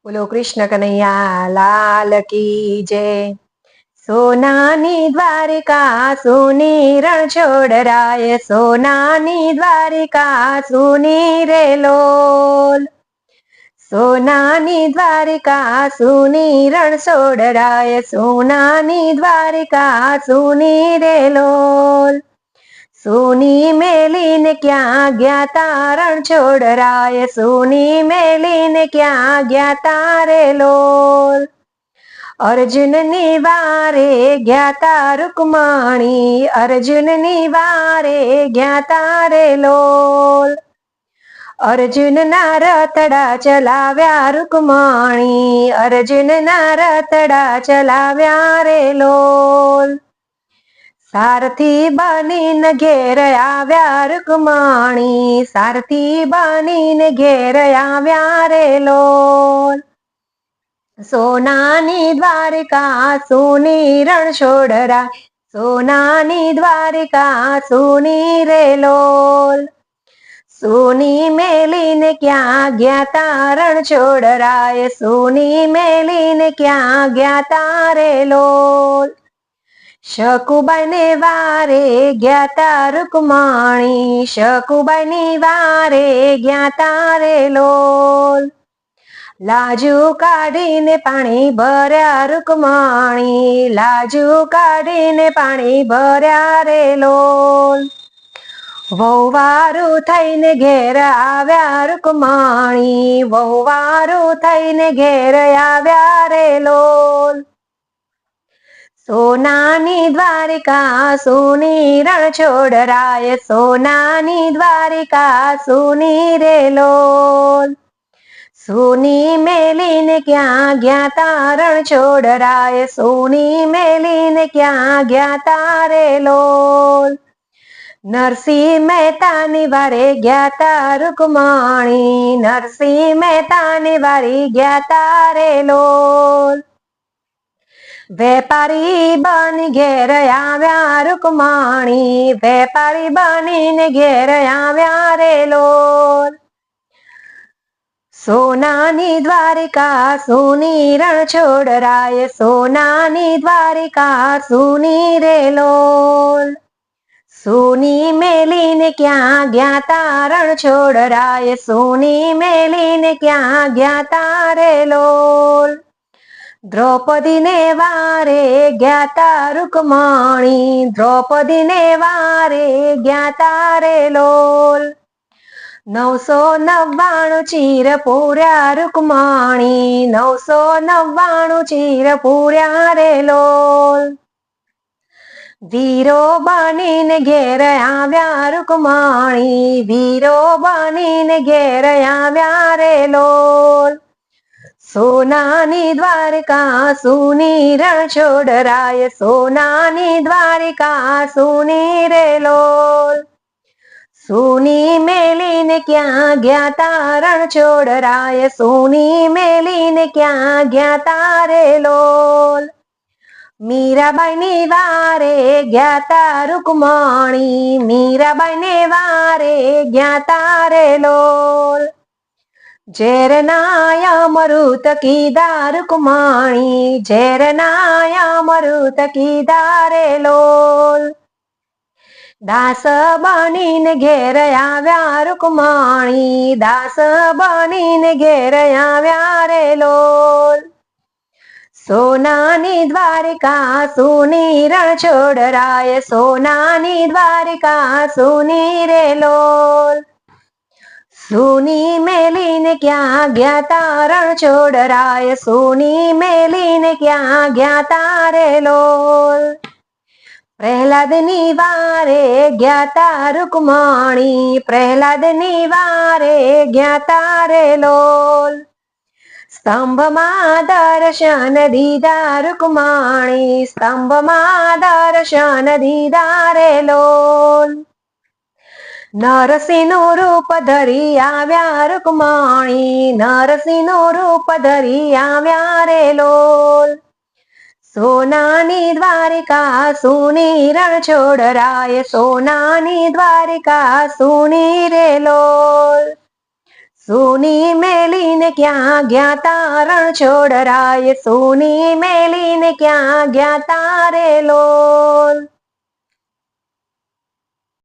બોલો કૃષ્ણ કનૈયા લાલ કી જય। સોનાની દ્વારિકા સુની રણછોડરાય, સોનાની દ્વારિકા સુની રે લોલ। સોનાની દ્વારિકા સુની રણછોડરાય, સોનાની દ્વારિકા સુની રે લોલ। સુની મેલીને ક્યાં ગયા તા રણછોડરાય, સુની મેલીને ક્યાં ગયા તા રે લોલ। અર્જુનની વારે ગયા તા રૂકમણી, અર્જુનની વારે ગયા તા રે લોલ। અર્જુનના રથડા ચલાવ્યા રૂકમણી, અર્જુનના રથડા ચલાવ્યા રે લોલ। સારથી બનીને ઘેર આવ્યા રૂકમણી, સારથી બનીને ઘેર આવ્યા રે લોલ। સોનાની દ્વારિકા સુની રણછોડરાય, સોનાની દ્વારિકા સુની રે લોલ। સુની મેલીને ક્યાં ગયા તા રણછોડરાય, સુની મેલીને ક્યાં ગયા તા રે લોલ। શકુબાઈને વારે ગયા તા રૂકમણી, શકુબાઈની વારે ગયા તા રે લોલ। લાજુ કાઢીને પાણી ભર્યા રૂકમણી, લાજુ કાઢીને પાણી ભર્યા રે લોલ। વહુવારું થઈને ઘેર આવ્યા રૂકમણી, વહુવારું થઈને ઘેર આવ્યા રે લોલ। સોનાની દ્વારિકા સુની રણછોડરાય, સોનાની દ્વારિકા સુની રે લોલ। સુની મેલીને ક્યાં ગયા તા રણછોડરાય, સુની મેલીને ક્યાં ગયા તા રે લોલ। નરસિંહ મહેતાની વારે ગયા તા રૂકમણી, નરસિંહ મહેતાની વારી ગયા તા રે લોલ। વેપારી બની ઘેર આવ્યા રૂકમણી, વેપારી બનીને ઘેર આવ્યા રે લોલ। સોનાની દ્વારિકા સુની રણછોડરાય, સોનાની દ્વારિકા સુની રે લોલ। સુની મેલીને ક્યાં ગયા તા રણછોડરાય, સુની મેલીને ક્યાં ગયા તા રે લોલ। દ્રૌપદીને વારે ગયા તા રૂકમણી, દ્રૌપદીને વારે ગયા તા રે લોલ। 999 ચીર પૂર્યા રૂકમણી, 999 ચીર પૂર્યા રે લોલ। વીરો બનીને ઘેર આવ્યા રૂકમણી, વીરો બનીને ઘેર આવ્યા રે લોલ। સોનાની દ્વારિકા સુની રણછોડરાય, સોનાની દ્વારિકા સુની રે લોલ। સુની મેલીને ક્યાં ગયા તા રણછોડરાય, સુની મેલીને ક્યાં ગયા તા રે લોલ। મીરાબાઈની વારે ગયા તા રૂકમણી, મીરાબાઈને વારે ગયા તા રે લોલ। ઝેરના અમૃત કીધા રૂકમણી, ઝેરના અમૃત કીધા રે લોલ। દાસ બનીને ઘેર આવ્યા રૂકમણી, દાસ બનીને ઘેર આવ્યા રે લોલ। સોનાની દ્વારિકા સુની રણછોડરાય, સોનાની દ્વારિકા સુની રે લોલ। સુની મેલીને ક્યાં ગયા તા રણછોડરાય, સુની મેલીને ક્યાં ગયા તા રે લોલ। પ્રહલાદની વારે ગયા તા રૂકમણી, પ્રહલાદની વારે ગયા તા રે લોલ। સ્તંભમાં દર્શન દીધા રૂકમણી, સ્તંભમાં દર્શન દીધા રે લોલ। નરસિંહનું રૂપ ધરી આવ્યા રૂકમણી, નરસિંહનું રૂપ ધરી આવ્યા રે લોલ। સોનાની દ્વારિકા સુની રણછોડરાય, સોનાની દ્વારિકા સુની રે લોલ। સોની મેલીને ક્યાં ગયા તા રણછોડરાય, સોની મેલીને ક્યાં ગયા તા રે લોલ.